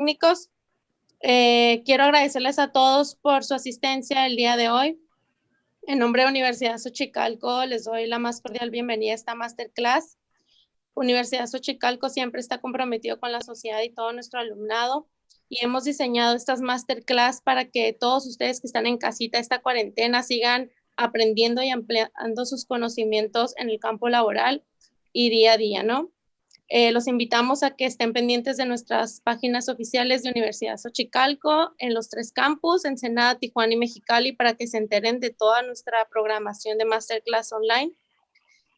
técnicos. Quiero agradecerles a todos por su asistencia el día de hoy. En nombre de Universidad Xochicalco, les doy la más cordial bienvenida a esta masterclass. Universidad Xochicalco siempre está comprometido con la sociedad y todo nuestro alumnado, y hemos diseñado estas masterclass para que todos ustedes que están en casita esta cuarentena sigan aprendiendo y ampliando sus conocimientos en el campo laboral y día a día, ¿no? Los invitamos a que estén pendientes de nuestras páginas oficiales de Universidad Xochicalco en los 3 campus, Ensenada, Tijuana y Mexicali, para que se enteren de toda nuestra programación de masterclass online.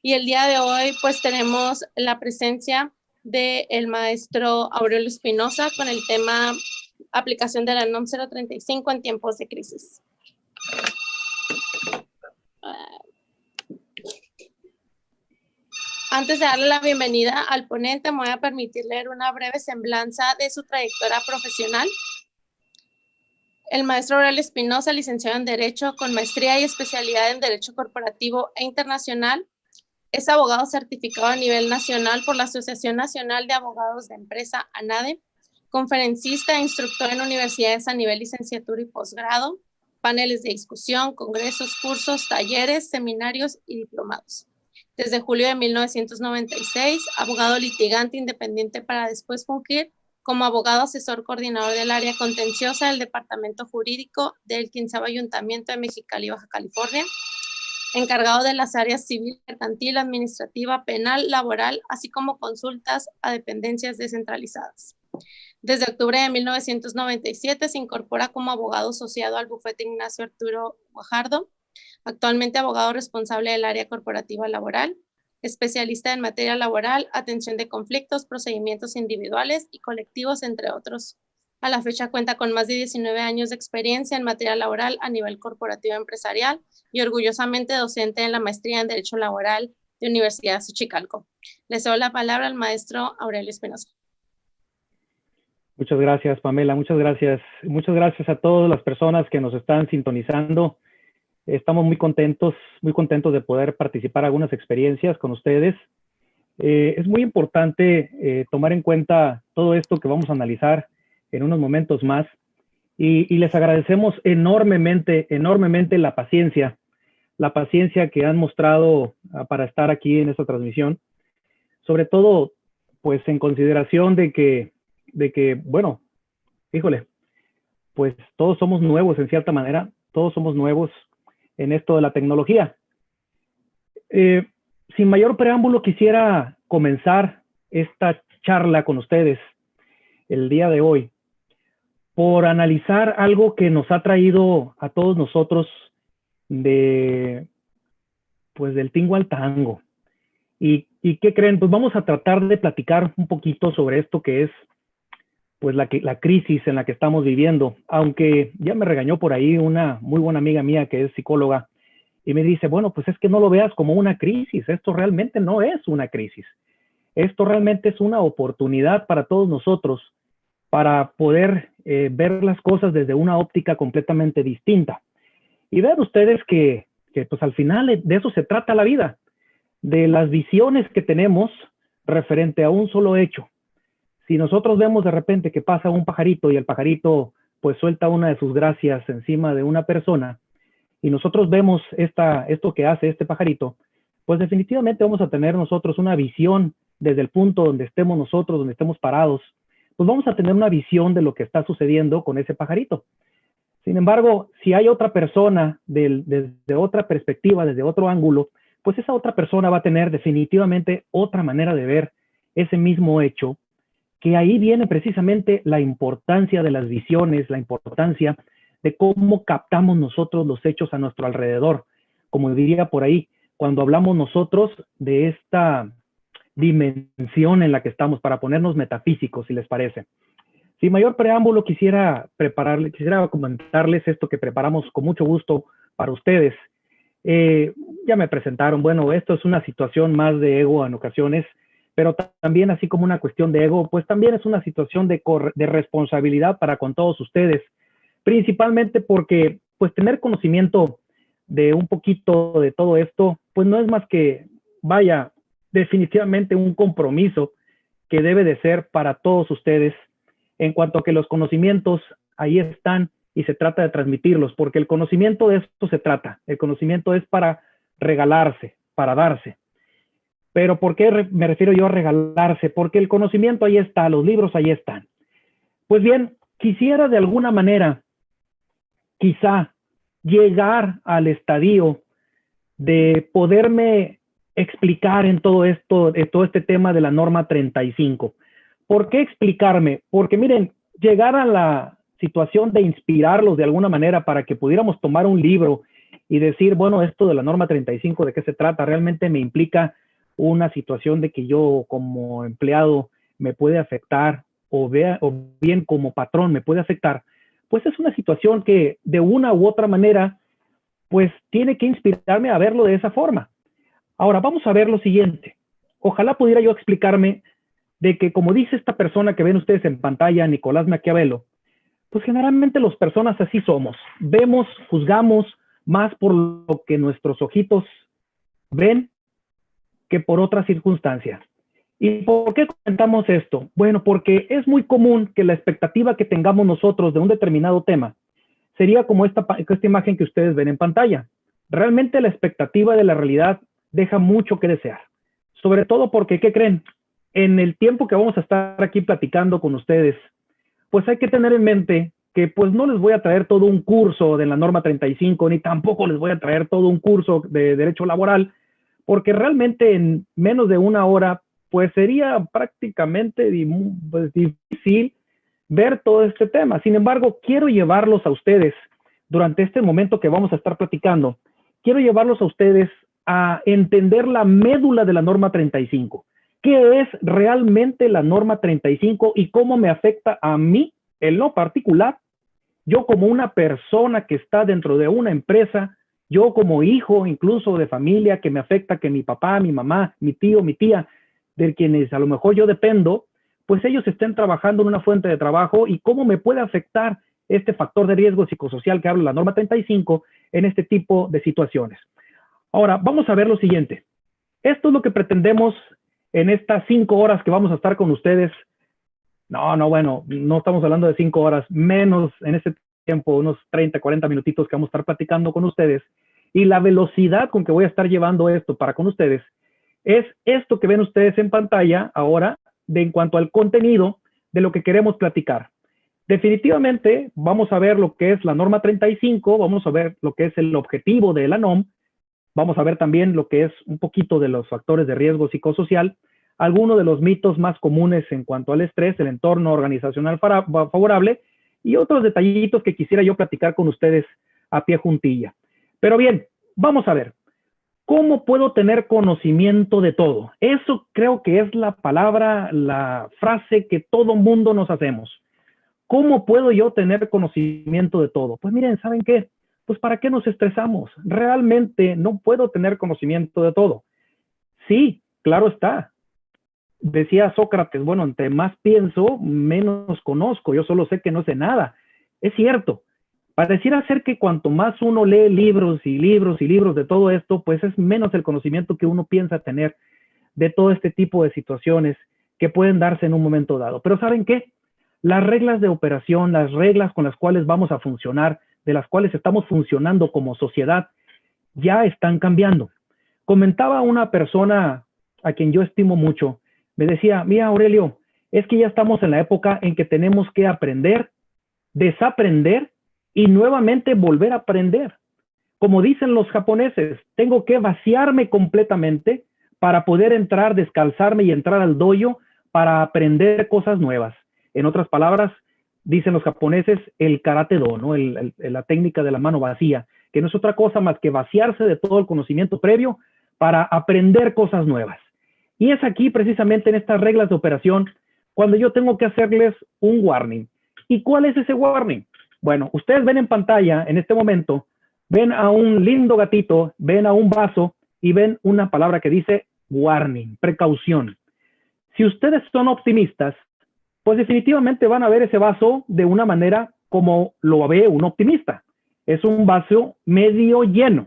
Y el día de hoy, pues tenemos la presencia del maestro Aurelio Espinosa con el tema aplicación de la NOM 035 en tiempos de crisis. Antes de darle la bienvenida al ponente, me voy a permitir leer una breve semblanza de su trayectoria profesional. El maestro Aurelio Espinosa, licenciado en Derecho con maestría y especialidad en Derecho Corporativo e Internacional, es abogado certificado a nivel nacional por la Asociación Nacional de Abogados de Empresa, ANADE, conferencista e instructor en universidades a nivel licenciatura y posgrado, paneles de discusión, congresos, cursos, talleres, seminarios y diplomados. Desde julio de 1996, abogado litigante independiente para después fungir como abogado asesor coordinador del área contenciosa del Departamento Jurídico del 15º Ayuntamiento de Mexicali, Baja California, encargado de las áreas civil, mercantil, administrativa, penal, laboral, así como consultas a dependencias descentralizadas. Desde octubre de 1997 se incorpora como abogado asociado al bufete Ignacio Arturo Guajardo, actualmente abogado responsable del área corporativa laboral, especialista en materia laboral, atención de conflictos, procedimientos individuales y colectivos, entre otros. A la fecha cuenta con más de 19 años de experiencia en materia laboral a nivel corporativo empresarial y orgullosamente docente en la maestría en Derecho Laboral de Universidad Xochicalco. Les doy la palabra al maestro Aurelio Espinosa. Muchas gracias, Pamela. Muchas gracias. Muchas gracias a todas las personas que nos están sintonizando. Estamos muy contentos de poder participar en algunas experiencias con ustedes. Es muy importante tomar en cuenta todo esto que vamos a analizar en unos momentos más, y les agradecemos enormemente la paciencia que han mostrado para estar aquí en esta transmisión, sobre todo pues en consideración de que bueno, híjole, pues todos somos nuevos en cierta manera, todos somos nuevos en esto de la tecnología. Sin mayor preámbulo, quisiera comenzar esta charla con ustedes el día de hoy por analizar algo que nos ha traído a todos nosotros del tingo al tango. ¿Y qué creen? Pues vamos a tratar de platicar un poquito sobre esto que es pues la crisis en la que estamos viviendo, aunque ya me regañó por ahí una muy buena amiga mía que es psicóloga y me dice, bueno, pues es que no lo veas como una crisis, esto realmente no es una crisis, esto realmente es una oportunidad para todos nosotros para poder ver las cosas desde una óptica completamente distinta. Y vean ustedes que pues al final de eso se trata la vida, de las visiones que tenemos referente a un solo hecho. Si nosotros vemos de repente que pasa un pajarito y el pajarito pues suelta una de sus gracias encima de una persona y nosotros vemos esto que hace este pajarito, pues definitivamente vamos a tener nosotros una visión desde el punto donde estemos nosotros, donde estemos parados, pues vamos a tener una visión de lo que está sucediendo con ese pajarito. Sin embargo, si hay otra persona desde otra perspectiva, desde otro ángulo, pues esa otra persona va a tener definitivamente otra manera de ver ese mismo hecho, que ahí viene precisamente la importancia de las visiones, la importancia de cómo captamos nosotros los hechos a nuestro alrededor. Como diría por ahí, cuando hablamos nosotros de esta dimensión en la que estamos, para ponernos metafísicos, si les parece. Sin mayor preámbulo, quisiera comentarles esto que preparamos con mucho gusto para ustedes. Ya me presentaron, bueno, esto es una situación más de ego en ocasiones, pero también así como una cuestión de ego, pues también es una situación de responsabilidad para con todos ustedes, principalmente porque pues tener conocimiento de un poquito de todo esto, pues no es más que, vaya, definitivamente un compromiso que debe de ser para todos ustedes en cuanto a que los conocimientos ahí están y se trata de transmitirlos, porque el conocimiento de esto se trata. El conocimiento es para regalarse, para darse. Pero ¿por qué me refiero yo a regalarse? Porque el conocimiento ahí está, los libros ahí están. Pues bien, quisiera de alguna manera, quizá, llegar al estadio de poderme explicar en todo esto, en todo este tema de la norma 35. ¿Por qué explicarme? Porque miren, llegar a la situación de inspirarlos de alguna manera para que pudiéramos tomar un libro y decir, bueno, esto de la norma 35, ¿de qué se trata? Realmente me implica una situación de que yo como empleado me puede afectar o bien como patrón me puede afectar, pues es una situación que de una u otra manera pues tiene que inspirarme a verlo de esa forma. Ahora, vamos a ver lo siguiente. Ojalá pudiera yo explicarme de que, como dice esta persona que ven ustedes en pantalla, Nicolás Maquiavelo, pues generalmente las personas así somos. Vemos, juzgamos más por lo que nuestros ojitos ven que por otras circunstancias. ¿Y por qué comentamos esto? Bueno, porque es muy común que la expectativa que tengamos nosotros de un determinado tema sería como esta imagen que ustedes ven en pantalla. Realmente la expectativa de la realidad deja mucho que desear. Sobre todo porque, ¿qué creen? En el tiempo que vamos a estar aquí platicando con ustedes, pues hay que tener en mente que pues no les voy a traer todo un curso de la norma 35, ni tampoco les voy a traer todo un curso de derecho laboral, porque realmente en menos de una hora, pues sería prácticamente pues, difícil ver todo este tema. Sin embargo, quiero llevarlos a ustedes durante este momento que vamos a estar platicando, quiero llevarlos a ustedes a entender la médula de la norma 35. ¿Qué es realmente la norma 35 y cómo me afecta a mí en lo particular? Yo como una persona que está dentro de una empresa, yo como hijo incluso de familia que me afecta que mi papá, mi mamá, mi tío, mi tía, de quienes a lo mejor yo dependo, pues ellos estén trabajando en una fuente de trabajo y cómo me puede afectar este factor de riesgo psicosocial que habla la norma 35 en este tipo de situaciones. Ahora, vamos a ver lo siguiente. Esto es lo que pretendemos en estas 5 horas que vamos a estar con ustedes. Bueno, no estamos hablando de 5 horas, menos en este tiempo, unos 30, 40 minutitos que vamos a estar platicando con ustedes. Y la velocidad con que voy a estar llevando esto para con ustedes es esto que ven ustedes en pantalla ahora en cuanto al contenido de lo que queremos platicar. Definitivamente vamos a ver lo que es la norma 35, vamos a ver lo que es el objetivo de la NOM, vamos a ver también lo que es un poquito de los factores de riesgo psicosocial, algunos de los mitos más comunes en cuanto al estrés, el entorno organizacional favorable y otros detallitos que quisiera yo platicar con ustedes a pie juntilla. Pero bien, vamos a ver. ¿Cómo puedo tener conocimiento de todo? Eso creo que es la palabra, la frase que todo mundo nos hacemos. ¿Cómo puedo yo tener conocimiento de todo? Pues miren, ¿saben qué? Pues ¿para qué nos estresamos? Realmente no puedo tener conocimiento de todo. Sí, claro está. Decía Sócrates, bueno, entre más pienso, menos conozco. Yo solo sé que no sé nada. Es cierto. Pareciera ser que cuanto más uno lee libros y libros y libros de todo esto, pues es menos el conocimiento que uno piensa tener de todo este tipo de situaciones que pueden darse en un momento dado. Pero ¿saben qué? Las reglas de operación, las reglas con las cuales vamos a funcionar, de las cuales estamos funcionando como sociedad, ya están cambiando. Comentaba una persona a quien yo estimo mucho, me decía, mira Aurelio, es que ya estamos en la época en que tenemos que aprender, desaprender y nuevamente volver a aprender. Como dicen los japoneses, tengo que vaciarme completamente para poder entrar, descalzarme y entrar al dojo para aprender cosas nuevas. En otras palabras, dicen los japoneses, el karate-do, ¿no? La técnica de la mano vacía, que no es otra cosa más que vaciarse de todo el conocimiento previo para aprender cosas nuevas. Y es aquí, precisamente en estas reglas de operación, cuando yo tengo que hacerles un warning. ¿Y cuál es ese warning? Bueno, ustedes ven en pantalla, en este momento, ven a un lindo gatito, ven a un vaso y ven una palabra que dice warning, precaución. Si ustedes son optimistas, pues definitivamente van a ver ese vaso de una manera como lo ve un optimista. Es un vaso medio lleno.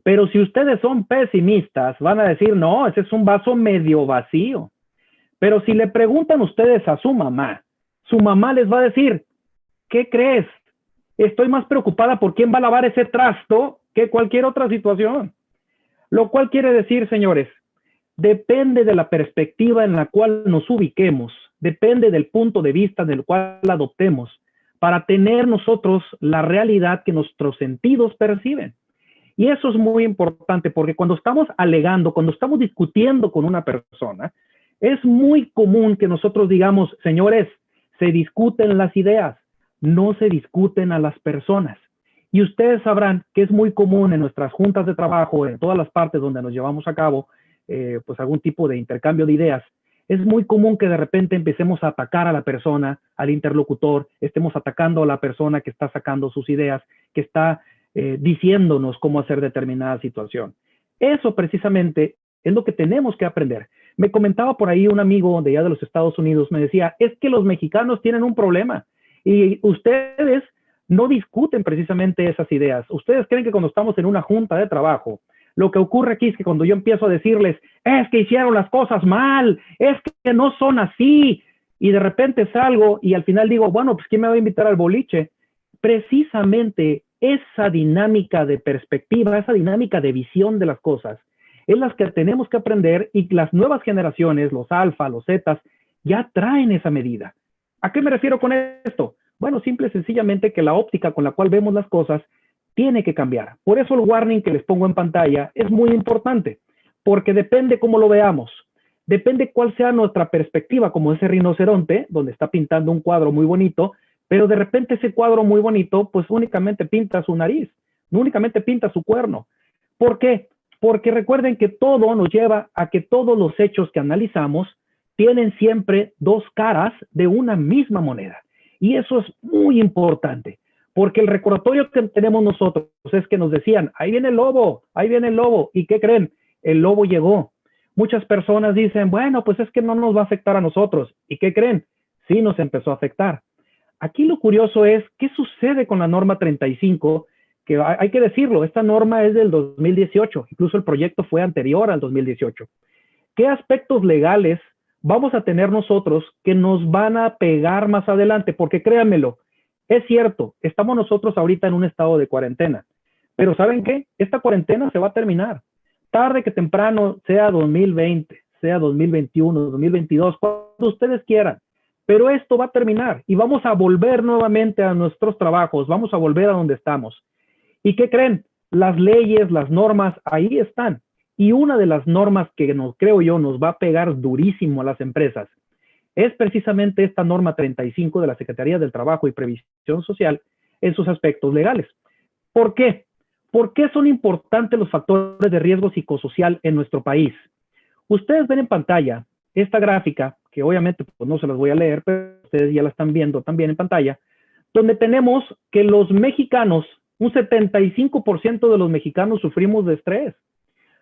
Pero si ustedes son pesimistas, van a decir, no, ese es un vaso medio vacío. Pero si le preguntan ustedes a su mamá, Su mamá les va a decir, ¿qué crees? Estoy más preocupada por quién va a lavar ese trasto que cualquier otra situación. Lo cual quiere decir, señores, depende de la perspectiva en la cual nos ubiquemos, depende del punto de vista del cual adoptemos, para tener nosotros la realidad que nuestros sentidos perciben. Y eso es muy importante porque cuando estamos alegando, cuando estamos discutiendo con una persona, es muy común que nosotros digamos, señores, se discuten las ideas, no se discuten a las personas. Y ustedes sabrán que es muy común en nuestras juntas de trabajo, en todas las partes donde nos llevamos a cabo, pues algún tipo de intercambio de ideas, es muy común que de repente empecemos a atacar a la persona, al interlocutor, estemos atacando a la persona que está sacando sus ideas, que está diciéndonos cómo hacer determinada situación. Eso precisamente es lo que tenemos que aprender. Me comentaba por ahí un amigo de allá de los Estados Unidos, me decía, es que los mexicanos tienen un problema y ustedes no discuten precisamente esas ideas. Ustedes creen que cuando estamos en una junta de trabajo, lo que ocurre aquí es que cuando yo empiezo a decirles, es que hicieron las cosas mal, es que no son así, y de repente salgo y al final digo, bueno, pues ¿quién me va a invitar al boliche? Precisamente esa dinámica de perspectiva, esa dinámica de visión de las cosas, es las que tenemos que aprender y las nuevas generaciones, los alfa, los zetas, ya traen esa medida. ¿A qué me refiero con esto? Bueno, simple y sencillamente que la óptica con la cual vemos las cosas tiene que cambiar. Por eso el warning que les pongo en pantalla es muy importante, porque depende cómo lo veamos, depende cuál sea nuestra perspectiva, como ese rinoceronte, donde está pintando un cuadro muy bonito, pero de repente ese cuadro muy bonito, pues únicamente pinta su nariz, no únicamente pinta su cuerno. ¿Por qué? Porque recuerden que todo nos lleva a que todos los hechos que analizamos tienen siempre dos caras de una misma moneda. Y eso es muy importante, porque el recordatorio que tenemos nosotros es que nos decían, ahí viene el lobo, ¿y qué creen? El lobo llegó. Muchas personas dicen, bueno, pues es que no nos va a afectar a nosotros. ¿Y qué creen? Sí nos empezó a afectar. Aquí lo curioso es, ¿qué sucede con la norma 35? Que hay que decirlo, esta norma es del 2018, incluso el proyecto fue anterior al 2018. ¿Qué aspectos legales vamos a tener nosotros que nos van a pegar más adelante? Porque créanmelo, es cierto, estamos nosotros ahorita en un estado de cuarentena, pero ¿saben qué? Esta cuarentena se va a terminar. Tarde que temprano, sea 2020, sea 2021, 2022, cuando ustedes quieran. Pero esto va a terminar y vamos a volver nuevamente a nuestros trabajos, vamos a volver a donde estamos. ¿Y qué creen? Las leyes, las normas, ahí están. Y una de las normas que creo yo nos va a pegar durísimo a las empresas es precisamente esta norma 35 de la Secretaría del Trabajo y Previsión Social en sus aspectos legales. ¿Por qué? ¿Por qué son importantes los factores de riesgo psicosocial en nuestro país? Ustedes ven en pantalla esta gráfica, que obviamente pues, no se las voy a leer, pero ustedes ya la están viendo también en pantalla, donde tenemos que los mexicanos, un 75% de los mexicanos sufrimos de estrés.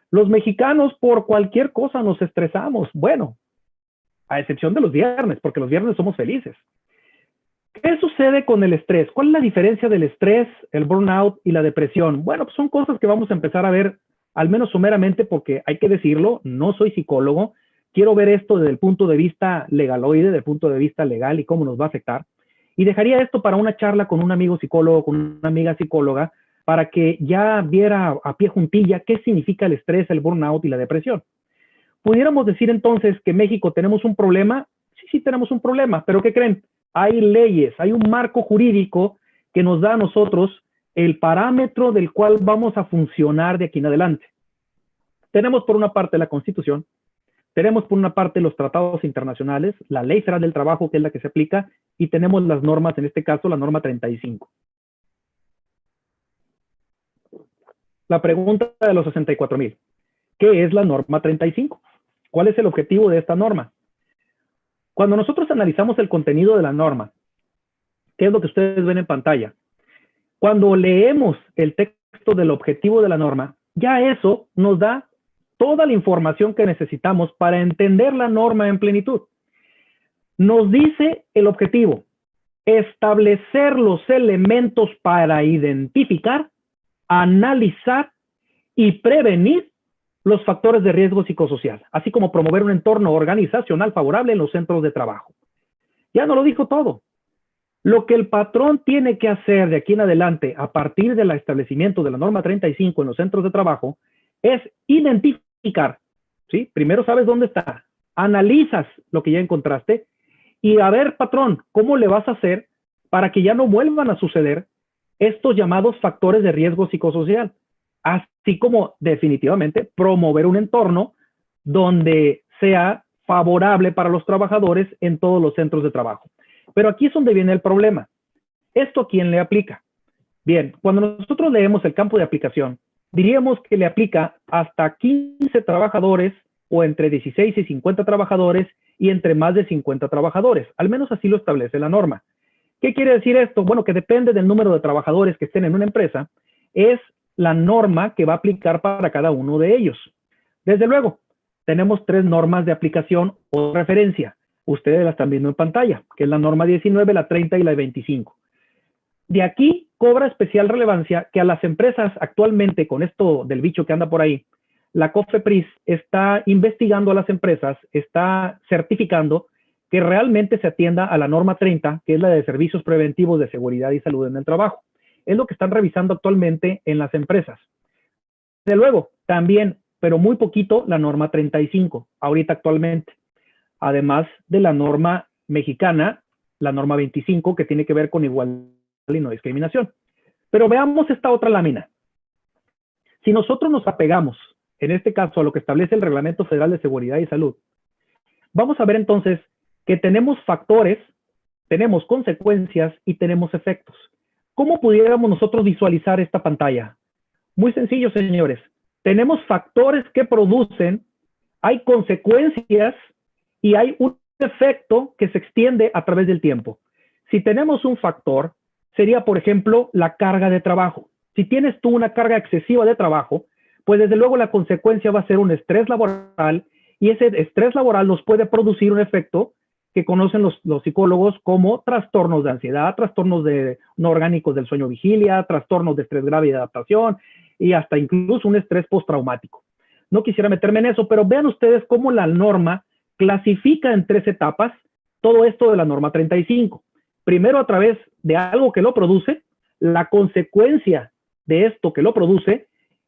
Los mexicanos por cualquier cosa nos estresamos. Bueno, a excepción de los viernes, porque los viernes somos felices. ¿Qué sucede con el estrés? ¿Cuál es la diferencia del estrés, el burnout y la depresión? Bueno, pues son cosas que vamos a empezar a ver, al menos someramente, porque hay que decirlo, no soy psicólogo, quiero ver esto desde el punto de vista legaloide, desde el punto de vista legal y cómo nos va a afectar. Y dejaría esto para una charla con un amigo psicólogo, con una amiga psicóloga, para que ya viera a pie juntilla qué significa el estrés, el burnout y la depresión. ¿Pudiéramos decir entonces que en México tenemos un problema? Sí tenemos un problema, pero ¿qué creen? Hay leyes, hay un marco jurídico que nos da a nosotros el parámetro del cual vamos a funcionar de aquí en adelante. Tenemos por una parte la Constitución, tenemos por una parte los tratados internacionales, la Ley Federal del Trabajo, que es la que se aplica, y tenemos las normas, en este caso la norma 35. La pregunta de los 64,000. ¿Qué es la norma 35? ¿Cuál es el objetivo de esta norma? Cuando nosotros analizamos el contenido de la norma, ¿qué es lo que ustedes ven en pantalla? Cuando leemos el texto del objetivo de la norma, ya eso nos da toda la información que necesitamos para entender la norma en plenitud. Nos dice el objetivo, establecer los elementos para identificar, analizar y prevenir los factores de riesgo psicosocial, así como promover un entorno organizacional favorable en los centros de trabajo. Ya no lo dijo todo. Lo que el patrón tiene que hacer de aquí en adelante, a partir del establecimiento de la norma 35 en los centros de trabajo, es identificar, ¿sí? Primero sabes dónde está, analizas lo que ya encontraste y a ver, patrón, ¿cómo le vas a hacer para que ya no vuelvan a suceder estos llamados factores de riesgo psicosocial? Así como definitivamente promover un entorno donde sea favorable para los trabajadores en todos los centros de trabajo. Pero aquí es donde viene el problema. ¿Esto a quién le aplica? Bien, cuando nosotros leemos el campo de aplicación, diríamos que le aplica hasta 15 trabajadores o entre 16 y 50 trabajadores y entre más de 50 trabajadores. Al menos así lo establece la norma. ¿Qué quiere decir esto? Bueno, que depende del número de trabajadores que estén en una empresa, es la norma que va a aplicar para cada uno de ellos. Desde luego, tenemos 3 normas de aplicación o referencia. Ustedes la están viendo en pantalla, que es la norma 19, la 30 y la 25. De aquí cobra especial relevancia que a las empresas actualmente, con esto del bicho que anda por ahí, la COFEPRIS está investigando a las empresas, está certificando que realmente se atienda a la norma 30, que es la de servicios preventivos de seguridad y salud en el trabajo. Es lo que están revisando actualmente en las empresas. Desde luego, también, pero muy poquito, la norma 35, ahorita actualmente. Además de la norma mexicana, la norma 25, que tiene que ver con igualdad y no discriminación. Pero veamos esta otra lámina. Si nosotros nos apegamos, en este caso, a lo que establece el Reglamento Federal de Seguridad y Salud, vamos a ver entonces que tenemos factores, tenemos consecuencias y tenemos efectos. ¿Cómo pudiéramos nosotros visualizar esta pantalla? Muy sencillo, señores. Tenemos factores que producen, hay consecuencias y hay un efecto que se extiende a través del tiempo. Si tenemos un factor, sería, por ejemplo, la carga de trabajo. Si tienes tú una carga excesiva de trabajo, pues desde luego la consecuencia va a ser un estrés laboral y ese estrés laboral nos puede producir un efecto que conocen los psicólogos como trastornos de ansiedad, trastornos no orgánicos del sueño vigilia, trastornos de estrés grave y de adaptación y hasta incluso un estrés postraumático. No quisiera meterme en eso, pero vean ustedes cómo la norma clasifica en 3 etapas todo esto de la norma 35. Primero a través de algo que lo produce, la consecuencia de esto que lo produce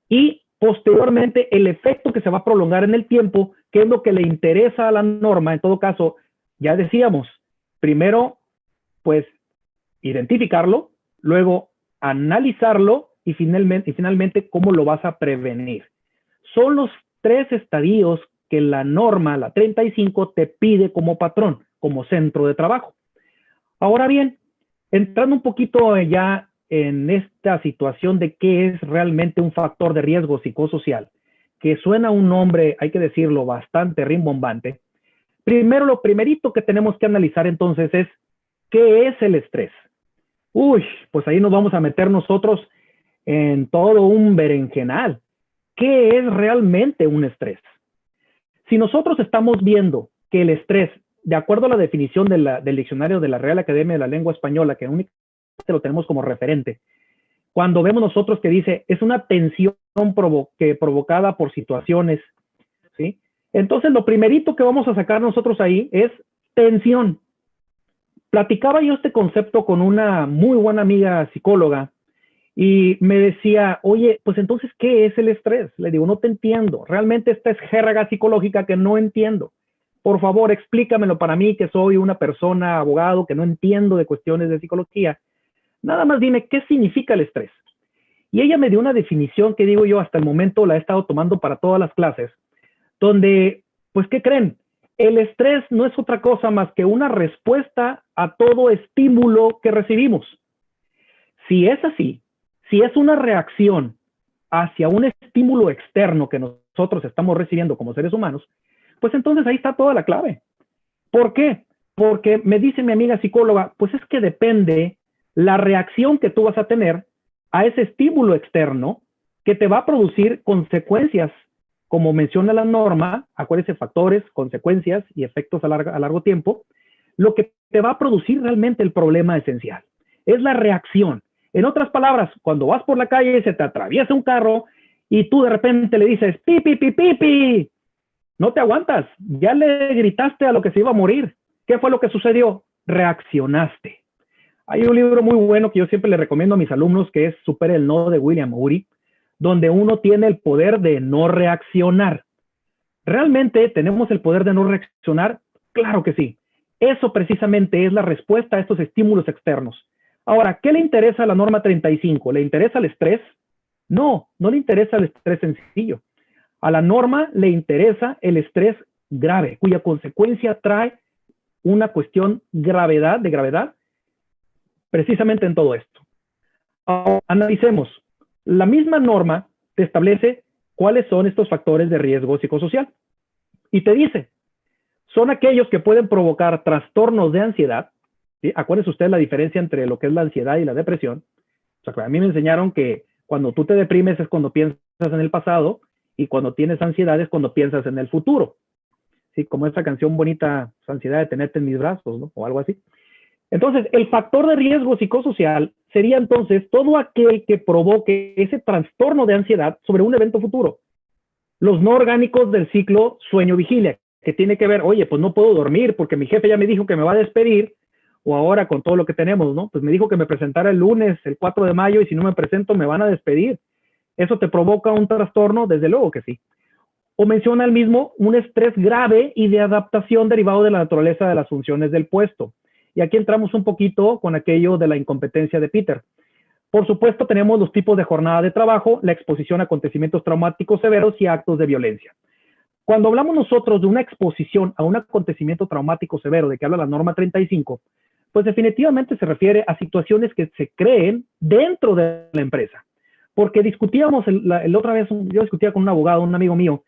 y posteriormente el efecto que se va a prolongar en el tiempo, que es lo que le interesa a la norma. En todo caso, ya decíamos, primero pues identificarlo, luego analizarlo y finalmente cómo lo vas a prevenir. Son los 3 estadios que la norma, la 35, te pide como patrón, como centro de trabajo. Ahora bien, entrando un poquito ya en esta situación de qué es realmente un factor de riesgo psicosocial, que suena un nombre, hay que decirlo, bastante rimbombante. Primero, lo primerito que tenemos que analizar entonces es ¿qué es el estrés? Uy, pues ahí nos vamos a meter nosotros en todo un berenjenal. ¿Qué es realmente un estrés? Si nosotros estamos viendo que el estrés, de acuerdo a la definición del diccionario de la Real Academia de la Lengua Española, que únicamente lo tenemos como referente, cuando vemos nosotros que dice es una tensión provocada por situaciones, ¿sí? Entonces lo primerito que vamos a sacar nosotros ahí es tensión. Platicaba yo este concepto con una muy buena amiga psicóloga y me decía, oye, pues entonces, ¿qué es el estrés? Le digo, no te entiendo. Realmente esta es jerga psicológica que no entiendo. Por favor, explícamelo para mí, que soy una persona, abogado, que no entiendo de cuestiones de psicología. Nada más dime, ¿qué significa el estrés? Y ella me dio una definición que digo yo hasta el momento la he estado tomando para todas las clases, donde, pues, ¿qué creen? El estrés no es otra cosa más que una respuesta a todo estímulo que recibimos. Si es así, si es una reacción hacia un estímulo externo que nosotros estamos recibiendo como seres humanos, pues entonces ahí está toda la clave. ¿Por qué? Porque me dice mi amiga psicóloga, pues es que depende la reacción que tú vas a tener a ese estímulo externo que te va a producir consecuencias, como menciona la norma, acuérdense, factores, consecuencias y efectos a largo tiempo, lo que te va a producir realmente el problema esencial. Es la reacción. En otras palabras, cuando vas por la calle y se te atraviesa un carro y tú de repente le dices, pi, pi, pi, pi, pi, no te aguantas, ya le gritaste a lo que se iba a morir. ¿Qué fue lo que sucedió? reaccionaste. Hay un libro muy bueno que yo siempre le recomiendo a mis alumnos, que es Supera el No, de William Ury, donde uno tiene el poder de no reaccionar. ¿Realmente tenemos el poder de no reaccionar? Claro que sí. Eso precisamente es la respuesta a estos estímulos externos. Ahora, ¿qué le interesa a la norma 35? ¿Le interesa el estrés? No, no le interesa el estrés sencillo. A la norma le interesa el estrés grave, cuya consecuencia trae una cuestión de gravedad, precisamente en todo esto. Ahora, analicemos. La misma norma te establece cuáles son estos factores de riesgo psicosocial. Y te dice, son aquellos que pueden provocar trastornos de ansiedad. ¿Sí? Acuérdense ustedes la diferencia entre lo que es la ansiedad y la depresión. O sea, a mí me enseñaron que cuando tú te deprimes es cuando piensas en el pasado y cuando tienes ansiedad es cuando piensas en el futuro. ¿Sí? Como esa canción bonita, ansiedad de tenerte en mis brazos, ¿no? O algo así. Entonces, el factor de riesgo psicosocial sería entonces todo aquel que provoque ese trastorno de ansiedad sobre un evento futuro. Los no orgánicos del ciclo sueño-vigilia, que tiene que ver, oye, pues no puedo dormir porque mi jefe ya me dijo que me va a despedir, o ahora con todo lo que tenemos, ¿no? Pues me dijo que me presentara el lunes, el 4 de mayo, y si no me presento me van a despedir. ¿Eso te provoca un trastorno? Desde luego que sí. O menciona el mismo un estrés grave y de adaptación derivado de la naturaleza de las funciones del puesto. Y aquí entramos un poquito con aquello de la incompetencia de Peter. Por supuesto, tenemos los tipos de jornada de trabajo, la exposición a acontecimientos traumáticos severos y actos de violencia. Cuando hablamos nosotros de una exposición a un acontecimiento traumático severo, de que habla la norma 35, pues definitivamente se refiere a situaciones que se creen dentro de la empresa. Porque discutíamos la otra vez, yo discutía con un abogado, un amigo mío,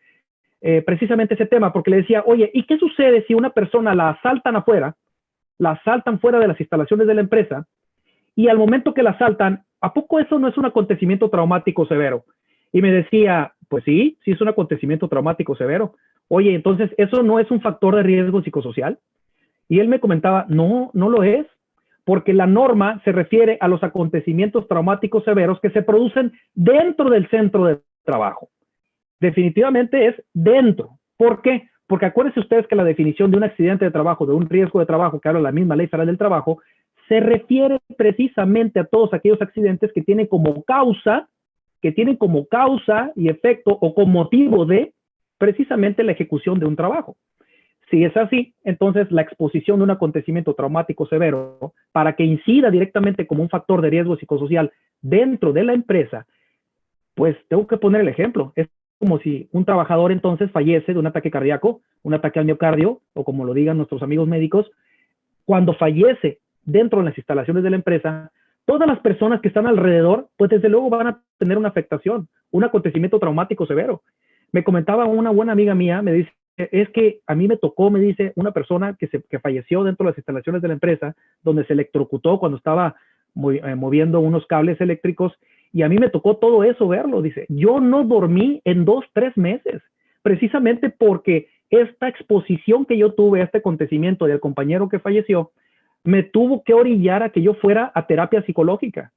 precisamente ese tema, porque le decía, oye, ¿y qué sucede si una persona la asaltan afuera, la asaltan fuera de las instalaciones de la empresa, y al momento que la asaltan, ¿a poco eso no es un acontecimiento traumático severo? Y me decía, pues sí, sí es un acontecimiento traumático severo. Oye, entonces, ¿eso no es un factor de riesgo psicosocial? Y él me comentaba, no, no lo es, porque la norma se refiere a los acontecimientos traumáticos severos que se producen dentro del centro de trabajo. Definitivamente es dentro. ¿Por qué? Porque acuérdense ustedes que la definición de un accidente de trabajo, de un riesgo de trabajo, que habla la misma Ley Federal del Trabajo, se refiere precisamente a todos aquellos accidentes que tienen como causa y efecto o con motivo de precisamente la ejecución de un trabajo. Si es así, entonces la exposición de un acontecimiento traumático severo para que incida directamente como un factor de riesgo psicosocial dentro de la empresa, pues tengo que poner el ejemplo. Es como si un trabajador entonces fallece de un ataque cardíaco, un ataque al miocardio, o como lo digan nuestros amigos médicos, cuando fallece dentro de las instalaciones de la empresa, todas las personas que están alrededor, pues desde luego van a tener una afectación, un acontecimiento traumático severo. Me comentaba una buena amiga mía, me dice, es que a mí me tocó, me dice, una persona que falleció dentro de las instalaciones de la empresa, donde se electrocutó cuando estaba moviendo unos cables eléctricos, y a mí me tocó todo eso verlo, dice. Yo no dormí en 2-3 meses, precisamente porque esta exposición que yo tuve a este acontecimiento del compañero que falleció, me tuvo que orillar a que yo fuera a terapia psicológica.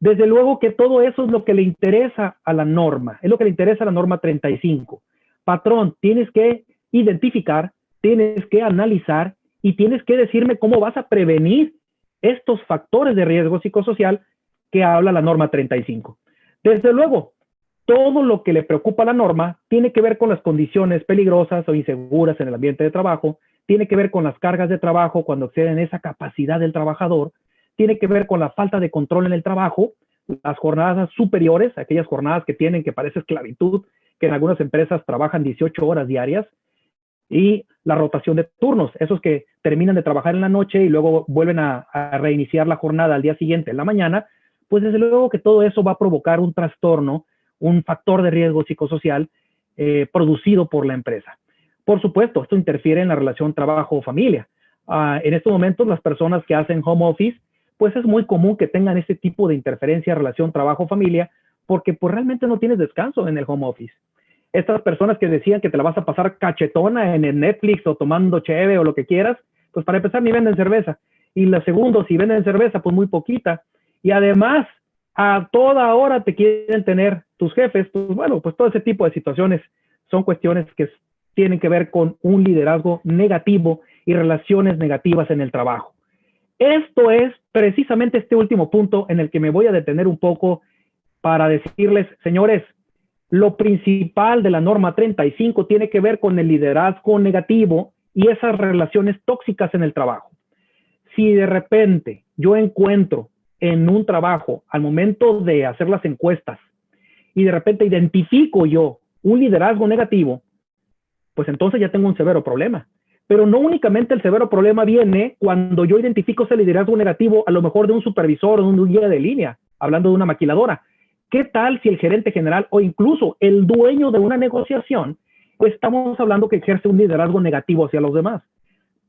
Desde luego que todo eso es lo que le interesa a la norma, es lo que le interesa a la norma 35. Patrón, tienes que identificar, tienes que analizar y tienes que decirme cómo vas a prevenir estos factores de riesgo psicosocial que habla la norma 35. Desde luego, todo lo que le preocupa a la norma tiene que ver con las condiciones peligrosas o inseguras en el ambiente de trabajo, tiene que ver con las cargas de trabajo cuando exceden esa capacidad del trabajador, tiene que ver con la falta de control en el trabajo, las jornadas superiores, aquellas jornadas que tienen que parece esclavitud, que en algunas empresas trabajan 18 horas diarias, y la rotación de turnos, esos que terminan de trabajar en la noche y luego vuelven a reiniciar la jornada al día siguiente en la mañana, pues desde luego que todo eso va a provocar un trastorno, un factor de riesgo psicosocial producido por la empresa. Por supuesto, esto interfiere en la relación trabajo-familia. En estos momentos, las personas que hacen home office, pues es muy común que tengan este tipo de interferencia en relación trabajo-familia, porque pues realmente no tienes descanso en el home office. Estas personas que decían que te la vas a pasar cachetona en el Netflix o tomando cheve o lo que quieras, pues para empezar ni venden cerveza. Y la segunda, si venden cerveza, pues muy poquita. Y además, a toda hora te quieren tener tus jefes, pues bueno, pues todo ese tipo de situaciones son cuestiones que tienen que ver con un liderazgo negativo y relaciones negativas en el trabajo. Esto es precisamente este último punto en el que me voy a detener un poco para decirles, señores, lo principal de la norma 35 tiene que ver con el liderazgo negativo y esas relaciones tóxicas en el trabajo. Si de repente yo encuentro en un trabajo, al momento de hacer las encuestas, y de repente identifico yo un liderazgo negativo, pues entonces ya tengo un severo problema. Pero no únicamente el severo problema viene cuando yo identifico ese liderazgo negativo, a lo mejor de un supervisor o de un guía de línea, hablando de una maquiladora. ¿Qué tal si el gerente general o incluso el dueño de una negociación, pues estamos hablando que ejerce un liderazgo negativo hacia los demás?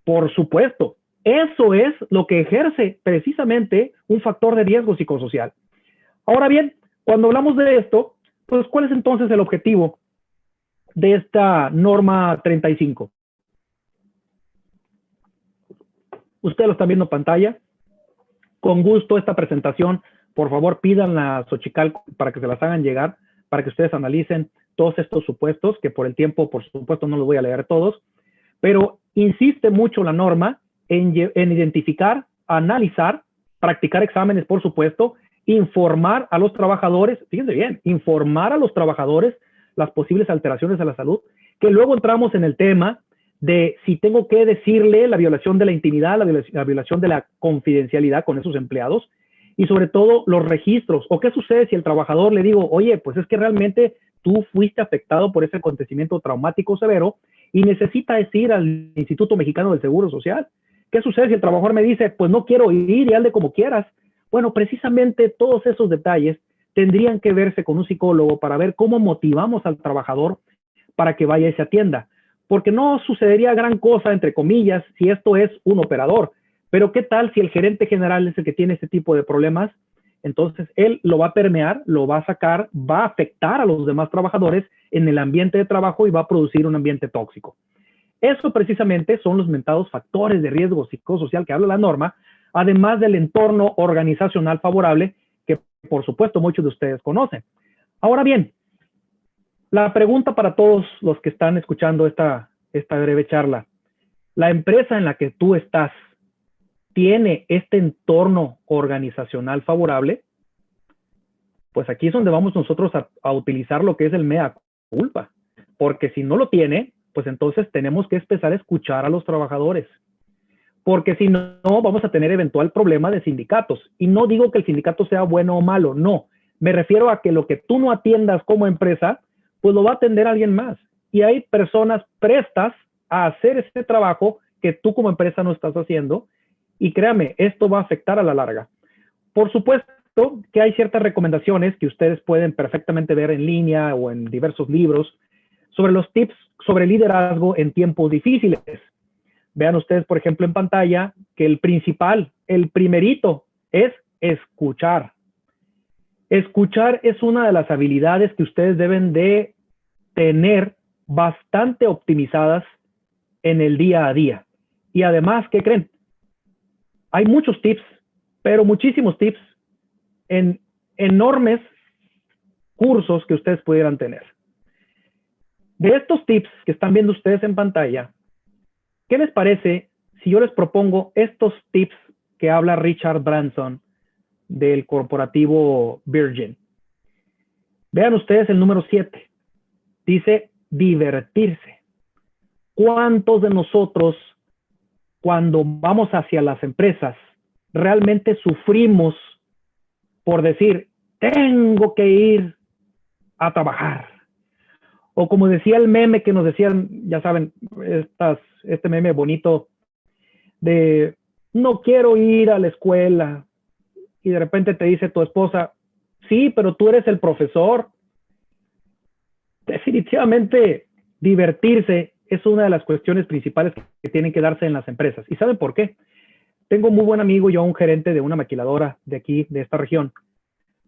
Por supuesto, eso es lo que ejerce precisamente un factor de riesgo psicosocial. Ahora bien, cuando hablamos de esto, pues ¿cuál es entonces el objetivo de esta norma 35? Ustedes lo están viendo en pantalla. Con gusto esta presentación, por favor pídanla a Xochicalco para que se las hagan llegar, para que ustedes analicen todos estos supuestos, que por el tiempo, por supuesto, no los voy a leer todos, pero insiste mucho la norma en identificar, analizar, practicar exámenes, por supuesto, informar a los trabajadores, fíjense bien, informar a los trabajadores las posibles alteraciones a la salud, que luego entramos en el tema de si tengo que decirle la violación de la intimidad, la violación de la confidencialidad con esos empleados, y sobre todo los registros, o qué sucede si el trabajador le digo, oye, pues es que realmente tú fuiste afectado por ese acontecimiento traumático severo y necesitas ir al Instituto Mexicano del Seguro Social. ¿Qué sucede si el trabajador me dice, pues no quiero ir y hazle como quieras? Bueno, precisamente todos esos detalles tendrían que verse con un psicólogo para ver cómo motivamos al trabajador para que vaya y se atienda. Porque no sucedería gran cosa, entre comillas, si esto es un operador. Pero ¿qué tal si el gerente general es el que tiene este tipo de problemas? Entonces él lo va a permear, lo va a sacar, va a afectar a los demás trabajadores en el ambiente de trabajo y va a producir un ambiente tóxico. Eso precisamente son los mentados factores de riesgo psicosocial que habla la norma, además del entorno organizacional favorable que por supuesto muchos de ustedes conocen. Ahora bien, la pregunta para todos los que están escuchando esta breve charla, ¿la empresa en la que tú estás tiene este entorno organizacional favorable? Pues aquí es donde vamos nosotros a utilizar lo que es el mea culpa, porque si no lo tiene, pues entonces tenemos que empezar a escuchar a los trabajadores, porque si no, vamos a tener eventual problema de sindicatos. Y no digo que el sindicato sea bueno o malo, no. Me refiero a que lo que tú no atiendas como empresa, pues lo va a atender alguien más. Y hay personas prestas a hacer este trabajo que tú como empresa no estás haciendo. Y créame, esto va a afectar a la larga. Por supuesto que hay ciertas recomendaciones que ustedes pueden perfectamente ver en línea o en diversos libros sobre los tips sobre liderazgo en tiempos difíciles. Vean ustedes, por ejemplo, en pantalla que el principal, el primerito, es escuchar. Escuchar es una de las habilidades que ustedes deben de tener bastante optimizadas en el día a día. Y además, ¿qué creen? Hay muchos tips, pero muchísimos tips en enormes cursos que ustedes pudieran tener. De estos tips que están viendo ustedes en pantalla, ¿qué les parece si yo les propongo estos tips que habla Richard Branson del corporativo Virgin? Vean ustedes el número 7. Dice divertirse. ¿Cuántos de nosotros, cuando vamos hacia las empresas, realmente sufrimos por decir, tengo que ir a trabajar? O como decía el meme que nos decían, ya saben, este meme bonito de no quiero ir a la escuela, y de repente te dice tu esposa, sí, pero tú eres el profesor. Definitivamente divertirse es una de las cuestiones principales que tienen que darse en las empresas. ¿Y saben por qué? Tengo un muy buen amigo, yo un gerente de una maquiladora de aquí, de esta región,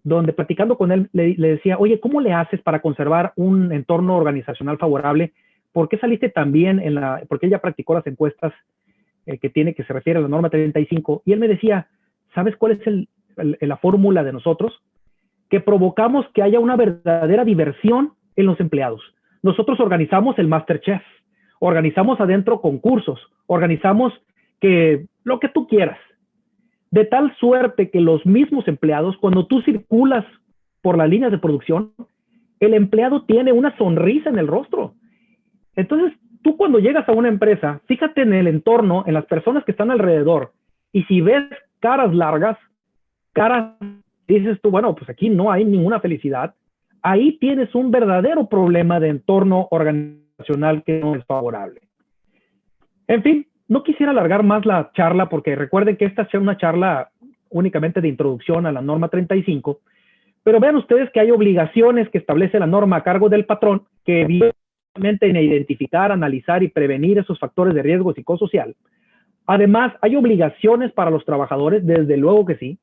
donde platicando con él le decía, oye, ¿cómo le haces para conservar un entorno organizacional favorable? ¿Por qué saliste tan bien porque él ya practicó las encuestas que se refiere a la norma 35? Y él me decía, ¿sabes cuál es la fórmula de nosotros? Que provocamos que haya una verdadera diversión en los empleados. Nosotros organizamos el MasterChef, organizamos adentro concursos, organizamos lo que tú quieras. de tal suerte que los mismos empleados, cuando tú circulas por las líneas de producción, el empleado tiene una sonrisa en el rostro. Entonces, tú cuando llegas a una empresa, fíjate en el entorno, en las personas que están alrededor, y si ves caras largas, caras, dices tú, bueno, pues aquí no hay ninguna felicidad, ahí tienes un verdadero problema de entorno organizacional que no es favorable. En fin, no quisiera alargar más la charla porque recuerden que esta es una charla únicamente de introducción a la norma 35, pero vean ustedes que hay obligaciones que establece la norma a cargo del patrón que evidentemente en identificar, analizar y prevenir esos factores de riesgo psicosocial. Además, hay obligaciones para los trabajadores, desde luego que sí.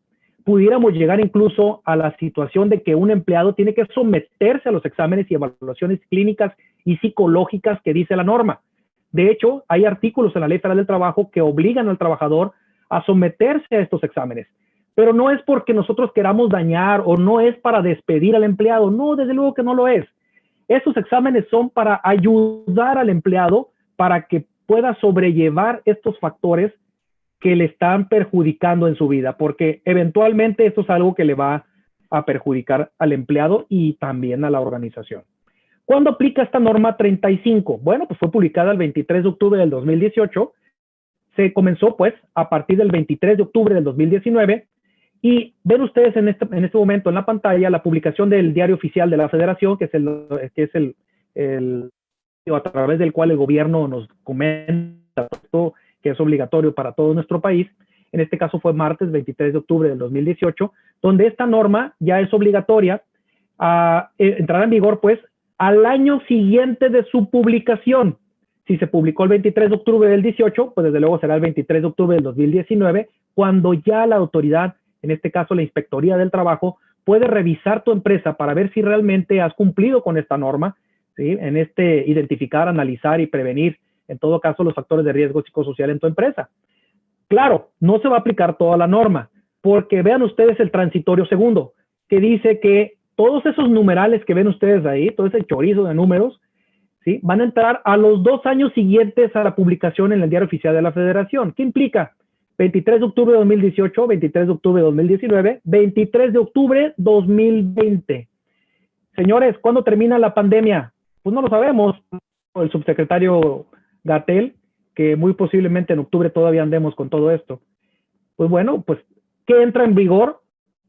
Pudiéramos llegar incluso a la situación de que un empleado tiene que someterse a los exámenes y evaluaciones clínicas y psicológicas que dice la norma. De hecho, hay artículos en la Ley Federal del Trabajo que obligan al trabajador a someterse a estos exámenes. Pero no es porque nosotros queramos dañar o no es para despedir al empleado. No, desde luego que no lo es. Esos exámenes son para ayudar al empleado para que pueda sobrellevar estos factores que le están perjudicando en su vida, porque eventualmente esto es algo que le va a perjudicar al empleado y también a la organización. ¿Cuándo aplica esta norma 35? Bueno, pues fue publicada el 23 de octubre del 2018. Se comenzó, pues, a partir del 23 de octubre del 2019. Y ven ustedes en este momento en la pantalla la publicación del Diario Oficial de la Federación, que es el a través del cual el gobierno nos comenta que es obligatorio para todo nuestro país. En este caso fue martes 23 de octubre del 2018, donde esta norma ya es obligatoria, entrará en vigor, pues, al año siguiente de su publicación. Si se publicó el 23 de octubre del 18, pues desde luego será el 23 de octubre del 2019, cuando ya la autoridad, en este caso la Inspectoría del Trabajo, puede revisar tu empresa para ver si realmente has cumplido con esta norma, ¿sí? En identificar, analizar y prevenir, en todo caso, los factores de riesgo psicosocial en tu empresa. Claro, no se va a aplicar toda la norma, porque vean ustedes el transitorio segundo, que dice que todos esos numerales que ven ustedes ahí, todo ese chorizo de números, ¿sí? Van a entrar a los 2 años siguientes a la publicación en el Diario Oficial de la Federación. ¿Qué implica? 23 de octubre de 2018, 23 de octubre de 2019, 23 de octubre 2020. Señores, ¿cuándo termina la pandemia? Pues no lo sabemos. El subsecretario Gatell, que muy posiblemente en octubre todavía andemos con todo esto. Pues bueno, pues, ¿qué entra en vigor?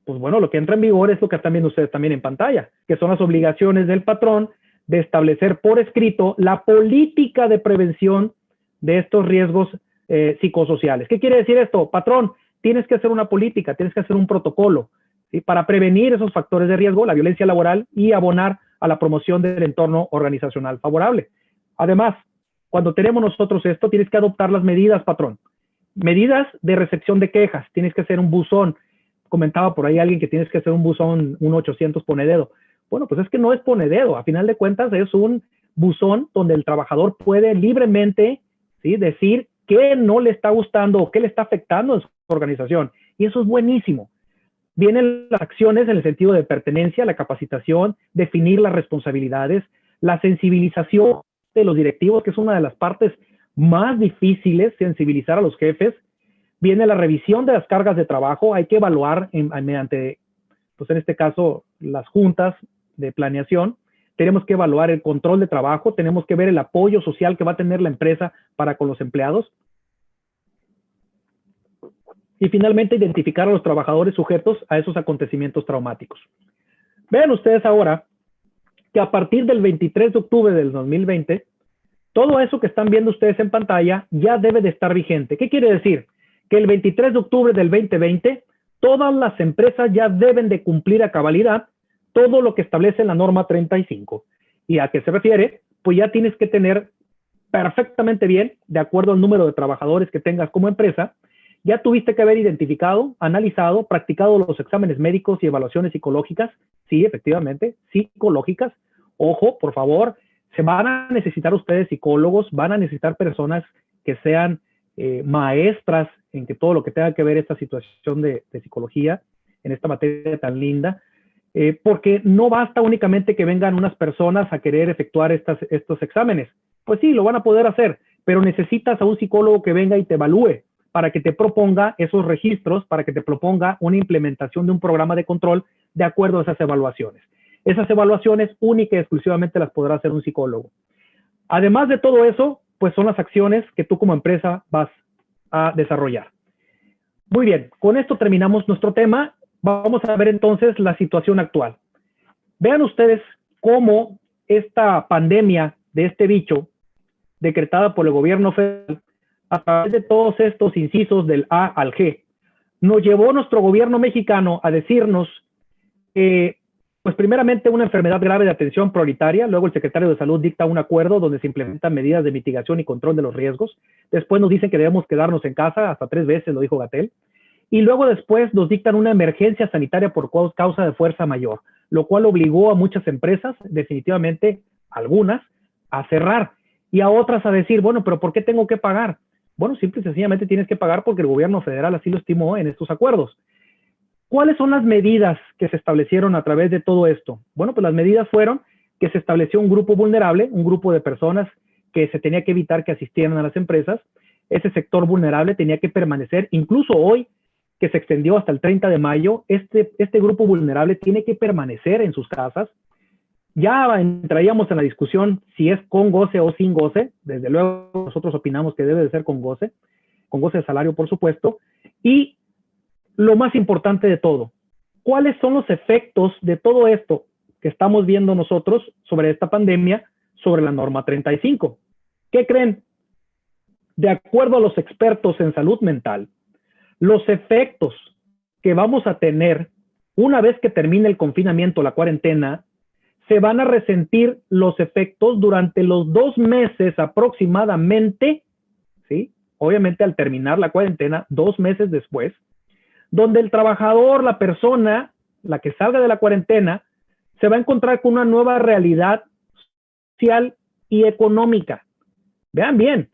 Pues bueno, lo que entra en vigor es lo que están viendo ustedes también en pantalla, que son las obligaciones del patrón de establecer por escrito la política de prevención de estos riesgos psicosociales. ¿Qué quiere decir esto? Patrón, tienes que hacer una política, tienes que hacer un protocolo, ¿sí? Para prevenir esos factores de riesgo, la violencia laboral y abonar a la promoción del entorno organizacional favorable. Además, cuando tenemos nosotros esto, tienes que adoptar las medidas, patrón. Medidas de recepción de quejas, tienes que hacer un buzón. Comentaba por ahí alguien que tienes que hacer un buzón, un 800 pone dedo. Bueno, pues es que no es pone dedo, a final de cuentas es un buzón donde el trabajador puede libremente, ¿sí?, decir qué no le está gustando o qué le está afectando en su organización. Y eso es buenísimo. Vienen las acciones en el sentido de pertenencia, la capacitación, definir las responsabilidades, la sensibilización de los directivos, que es una de las partes más difíciles, sensibilizar a los jefes. Viene la revisión de las cargas de trabajo, hay que evaluar mediante, pues en este caso, las juntas de planeación. Tenemos que evaluar el control de trabajo, tenemos que ver el apoyo social que va a tener la empresa para con los empleados. Y finalmente, identificar a los trabajadores sujetos a esos acontecimientos traumáticos. Vean ustedes ahora que a partir del 23 de octubre del 2020, todo eso que están viendo ustedes en pantalla ya debe de estar vigente. ¿Qué quiere decir? Que el 23 de octubre del 2020, todas las empresas ya deben de cumplir a cabalidad todo lo que establece la norma 35. ¿Y a qué se refiere? Pues ya tienes que tener perfectamente bien, de acuerdo al número de trabajadores que tengas como empresa, ya tuviste que haber identificado, analizado, practicado los exámenes médicos y evaluaciones psicológicas. Sí, efectivamente, psicológicas. Ojo, por favor, se van a necesitar ustedes psicólogos, van a necesitar personas que sean maestras en que todo lo que tenga que ver esta situación de psicología, en esta materia tan linda, porque no basta únicamente que vengan unas personas a querer efectuar estos exámenes. Pues sí, lo van a poder hacer, pero necesitas a un psicólogo que venga y te evalúe para que te proponga esos registros, para que te proponga una implementación de un programa de control de acuerdo a esas evaluaciones. Esas evaluaciones única y exclusivamente las podrá hacer un psicólogo. Además de todo eso, pues son las acciones que tú como empresa vas a desarrollar. Muy bien, con esto terminamos nuestro tema. Vamos a ver entonces la situación actual. Vean ustedes cómo esta pandemia de este bicho, decretada por el gobierno federal, a través de todos estos incisos del A al G, nos llevó nuestro gobierno mexicano a decirnos que, pues primeramente, una enfermedad grave de atención prioritaria, luego el secretario de Salud dicta un acuerdo donde se implementan medidas de mitigación y control de los riesgos, después nos dicen que debemos quedarnos en casa, hasta 3 veces lo dijo Gatell, y luego después nos dictan una emergencia sanitaria por causa de fuerza mayor, lo cual obligó a muchas empresas, definitivamente algunas, a cerrar y a otras a decir, bueno, pero ¿por qué tengo que pagar? Bueno, simple y sencillamente tienes que pagar porque el gobierno federal así lo estimó en estos acuerdos. ¿Cuáles son las medidas que se establecieron a través de todo esto? Bueno, pues las medidas fueron que se estableció un grupo vulnerable, un grupo de personas que se tenía que evitar que asistieran a las empresas. Ese sector vulnerable tenía que permanecer, incluso hoy, que se extendió hasta el 30 de mayo, este grupo vulnerable tiene que permanecer en sus casas. Ya entraríamos en la discusión si es con goce o sin goce. Desde luego nosotros opinamos que debe de ser con goce de salario, por supuesto. Y lo más importante de todo, ¿cuáles son los efectos de todo esto que estamos viendo nosotros sobre esta pandemia, sobre la norma 35? ¿Qué creen? De acuerdo a los expertos en salud mental, los efectos que vamos a tener una vez que termine el confinamiento, la cuarentena, se van a resentir los efectos durante los 2 meses aproximadamente, ¿sí? Obviamente al terminar la cuarentena, 2 meses después, donde el trabajador, la persona, la que salga de la cuarentena, se va a encontrar con una nueva realidad social y económica. Vean bien,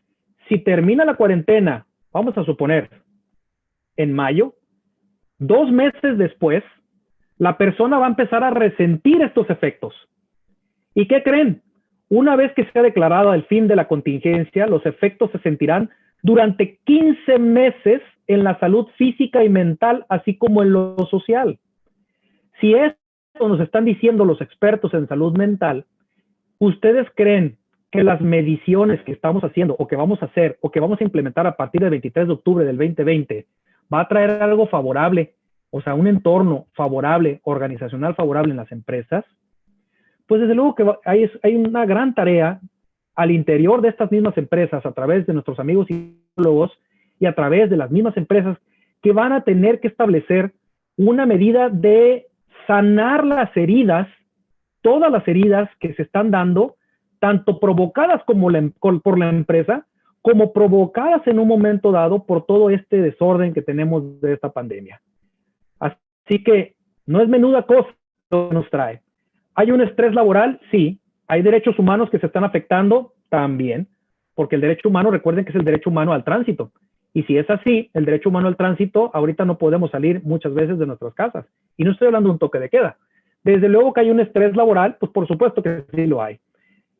si termina la cuarentena, vamos a suponer, en mayo, 2 meses después, la persona va a empezar a resentir estos efectos. ¿Y qué creen? Una vez que se ha declarado el fin de la contingencia, los efectos se sentirán durante 15 meses en la salud física y mental, así como en lo social. Si esto nos están diciendo los expertos en salud mental, ¿ustedes creen que las mediciones que estamos haciendo o que vamos a hacer o que vamos a implementar a partir del 23 de octubre del 2020 va a traer algo favorable, o sea, un entorno favorable, organizacional favorable en las empresas? Pues desde luego que hay una gran tarea al interior de estas mismas empresas, a través de nuestros amigos psicólogos y a través de las mismas empresas, que van a tener que establecer una medida de sanar las heridas, todas las heridas que se están dando, tanto provocadas por la empresa, como provocadas en un momento dado por todo este desorden que tenemos de esta pandemia. Así que no es menuda cosa lo que nos trae. ¿Hay un estrés laboral? Sí. ¿Hay derechos humanos que se están afectando? También. Porque el derecho humano, recuerden que es el derecho humano al tránsito. Y si es así, el derecho humano al tránsito, ahorita no podemos salir muchas veces de nuestras casas. Y no estoy hablando de un toque de queda. Desde luego que hay un estrés laboral, pues por supuesto que sí lo hay.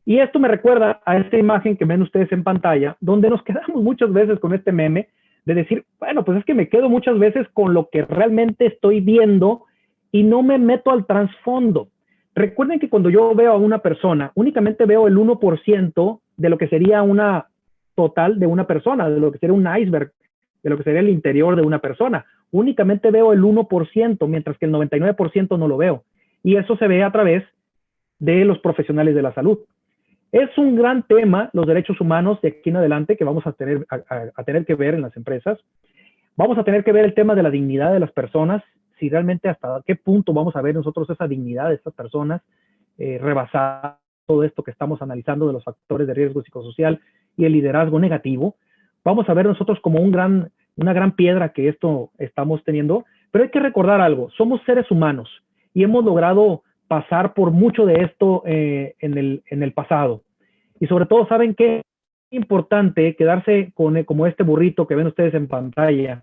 Y esto me recuerda a esta imagen que ven ustedes en pantalla, donde nos quedamos muchas veces con este meme de decir, bueno, pues es que me quedo muchas veces con lo que realmente estoy viendo y no me meto al trasfondo. Recuerden que cuando yo veo a una persona, únicamente veo el 1% de lo que sería una total de una persona, de lo que sería un iceberg, de lo que sería el interior de una persona. Únicamente veo el 1%, mientras que el 99% no lo veo. Y eso se ve a través de los profesionales de la salud. Es un gran tema, los derechos humanos de aquí en adelante, que vamos a tener que ver en las empresas. Vamos a tener que ver el tema de la dignidad de las personas, si realmente hasta qué punto vamos a ver nosotros esa dignidad de estas personas, rebasar todo esto que estamos analizando de los factores de riesgo psicosocial y el liderazgo negativo. Vamos a ver nosotros como una gran piedra que esto estamos teniendo, pero hay que recordar algo, somos seres humanos y hemos logrado pasar por mucho de esto en el pasado. Y sobre todo, ¿saben qué? Es importante quedarse como este burrito que ven ustedes en pantalla,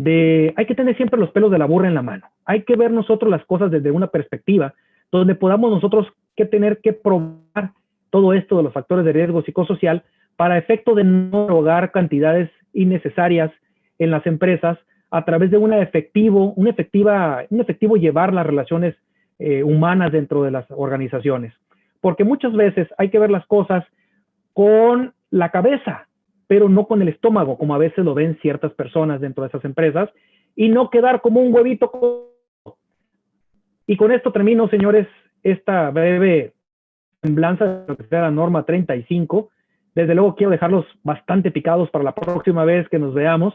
hay que tener siempre los pelos de la burra en la mano. Hay que ver nosotros las cosas desde una perspectiva donde podamos nosotros tener que probar todo esto de los factores de riesgo psicosocial para efecto de no erogar cantidades innecesarias en las empresas a través de un efectivo llevar las relaciones humanas dentro de las organizaciones. Porque muchas veces hay que ver las cosas con la cabeza, pero no con el estómago, como a veces lo ven ciertas personas dentro de esas empresas, y no quedar como un huevito. Y con esto termino, señores, esta breve semblanza de lo que sea la norma 35. Desde luego quiero dejarlos bastante picados para la próxima vez que nos veamos,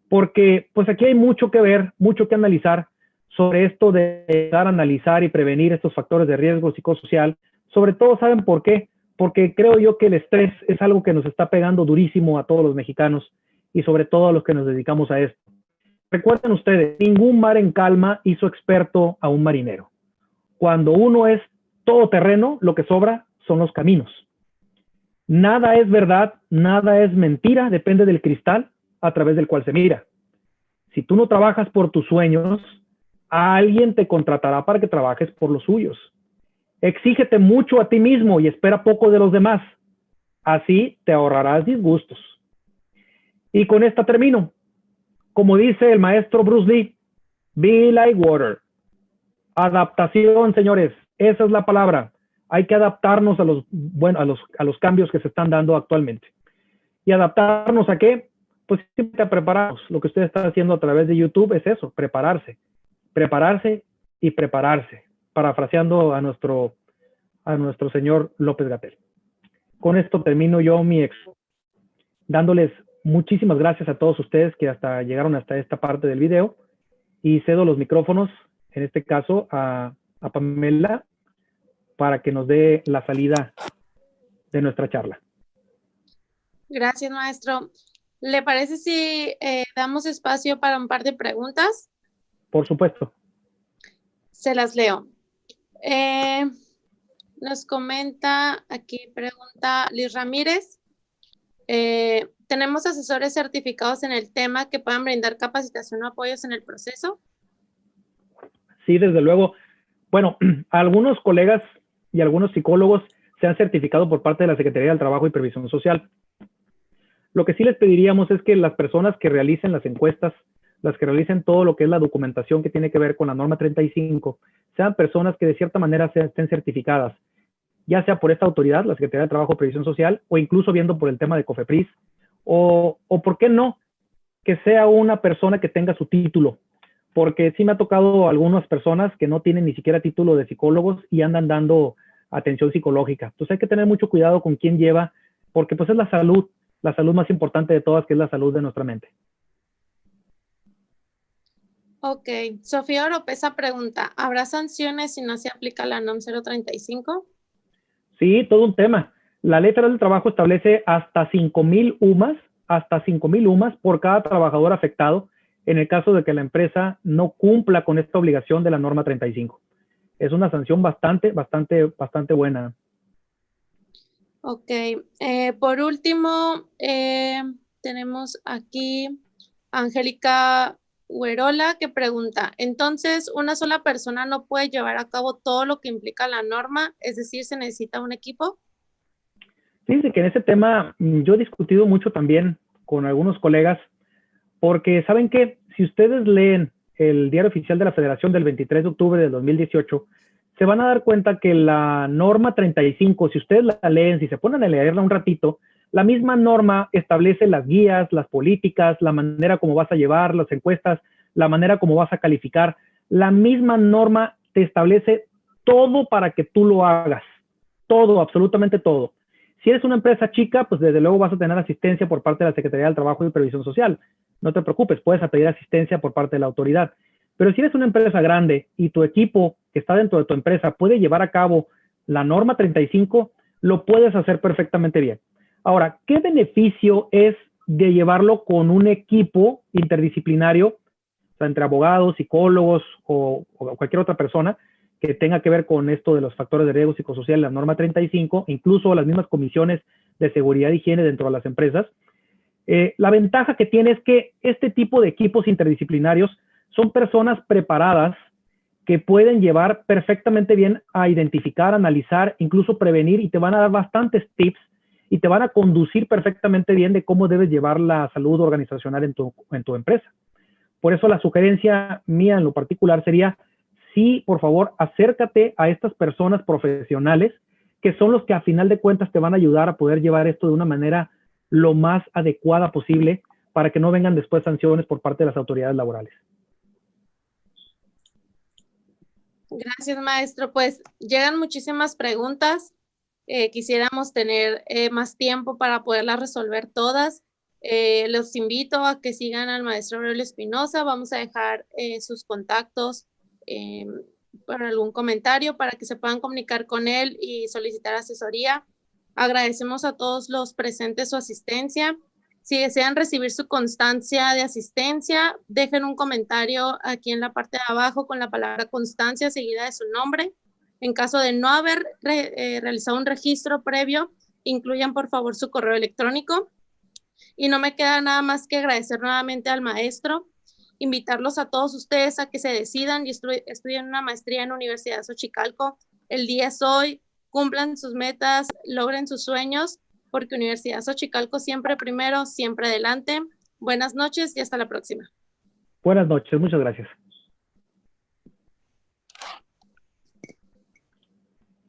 porque pues aquí hay mucho que ver, mucho que analizar sobre esto de dar, analizar y prevenir estos factores de riesgo psicosocial. Sobre todo, ¿saben por qué? Porque creo yo que el estrés es algo que nos está pegando durísimo a todos los mexicanos y sobre todo a los que nos dedicamos a esto. Recuerden ustedes, ningún mar en calma hizo experto a un marinero. Cuando uno es todoterreno, lo que sobra son los caminos. Nada es verdad, nada es mentira, depende del cristal a través del cual se mira. Si tú no trabajas por tus sueños, alguien te contratará para que trabajes por los suyos. Exígete mucho a ti mismo y espera poco de los demás. Así te ahorrarás disgustos. Y con esta termino. Como dice el maestro Bruce Lee, be like water. Adaptación, señores, esa es la palabra. Hay que adaptarnos a los cambios que se están dando actualmente. ¿Y adaptarnos a qué? Pues siempre a prepararnos. Lo que usted está haciendo a través de YouTube es eso, prepararse. Prepararse y prepararse. Parafraseando a nuestro señor López-Gatell. Con esto termino yo mi expo, dándoles muchísimas gracias a todos ustedes que llegaron hasta esta parte del video, y cedo los micrófonos, en este caso, a Pamela, para que nos dé la salida de nuestra charla. Gracias, maestro. ¿Le parece si damos espacio para un par de preguntas? Por supuesto. Se las leo. Nos comenta, aquí pregunta Liz Ramírez. ¿Tenemos asesores certificados en el tema que puedan brindar capacitación o apoyos en el proceso? Sí, desde luego. Bueno, algunos colegas y algunos psicólogos se han certificado por parte de la Secretaría del Trabajo y Previsión Social. Lo que sí les pediríamos es que las personas que realicen las encuestas, las que realicen todo lo que es la documentación que tiene que ver con la norma 35, sean personas que de cierta manera estén certificadas, ya sea por esta autoridad, la Secretaría del Trabajo y Previsión Social, o incluso viendo por el tema de COFEPRIS, o ¿por qué no? Que sea una persona que tenga su título, porque sí me ha tocado algunas personas que no tienen ni siquiera título de psicólogos y andan dando atención psicológica. Entonces hay que tener mucho cuidado con quién lleva, porque pues es la salud más importante de todas, que es la salud de nuestra mente. Ok. Sofía Oropesa pregunta, ¿habrá sanciones si no se aplica la NOM 035? Sí, todo un tema. La Ley Federal del Trabajo establece hasta 5,000 UMAS por cada trabajador afectado en el caso de que la empresa no cumpla con esta obligación de la norma 35. Es una sanción bastante buena. Ok. Por último, tenemos aquí Angélica Huerola que pregunta, entonces, ¿una sola persona no puede llevar a cabo todo lo que implica la norma? Es decir, ¿se necesita un equipo? Fíjense que en ese tema yo he discutido mucho también con algunos colegas, porque saben que si ustedes leen el Diario Oficial de la Federación del 23 de octubre del 2018, se van a dar cuenta que la norma 35, si ustedes la leen, si se ponen a leerla un ratito, la misma norma establece las guías, las políticas, la manera como vas a llevar las encuestas, la manera como vas a calificar. La misma norma te establece todo para que tú lo hagas. Todo, absolutamente todo. Si eres una empresa chica, pues desde luego vas a tener asistencia por parte de la Secretaría del Trabajo y Previsión Social. No te preocupes, puedes pedir asistencia por parte de la autoridad. Pero si eres una empresa grande y tu equipo que está dentro de tu empresa puede llevar a cabo la norma 35, lo puedes hacer perfectamente bien. Ahora, ¿qué beneficio es de llevarlo con un equipo interdisciplinario, o sea, entre abogados, psicólogos o cualquier otra persona que tenga que ver con esto de los factores de riesgo psicosocial, la norma 35, incluso las mismas comisiones de seguridad y higiene dentro de las empresas? La ventaja que tiene es que este tipo de equipos interdisciplinarios son personas preparadas que pueden llevar perfectamente bien a identificar, analizar, incluso prevenir, y te van a dar bastantes tips y te van a conducir perfectamente bien de cómo debes llevar la salud organizacional en tu empresa. Por eso la sugerencia mía en lo particular sería, sí, por favor, acércate a estas personas profesionales que son los que a final de cuentas te van a ayudar a poder llevar esto de una manera lo más adecuada posible para que no vengan después sanciones por parte de las autoridades laborales. Gracias, maestro. Pues llegan muchísimas preguntas. Quisiéramos tener más tiempo para poderlas resolver todas. Los invito a que sigan al maestro Aurelio Espinosa. Vamos a dejar sus contactos por algún comentario para que se puedan comunicar con él y solicitar asesoría. Agradecemos a todos los presentes su asistencia. Si desean recibir su constancia de asistencia, dejen un comentario aquí en la parte de abajo con la palabra constancia seguida de su nombre. En caso de no haber realizado un registro previo, incluyan por favor su correo electrónico. Y no me queda nada más que agradecer nuevamente al maestro, invitarlos a todos ustedes a que se decidan y estudien una maestría en la Universidad de Xochicalco. El día es hoy, cumplan sus metas, logren sus sueños, porque Universidad Xochicalco siempre primero, siempre adelante. Buenas noches y hasta la próxima. Buenas noches, muchas gracias.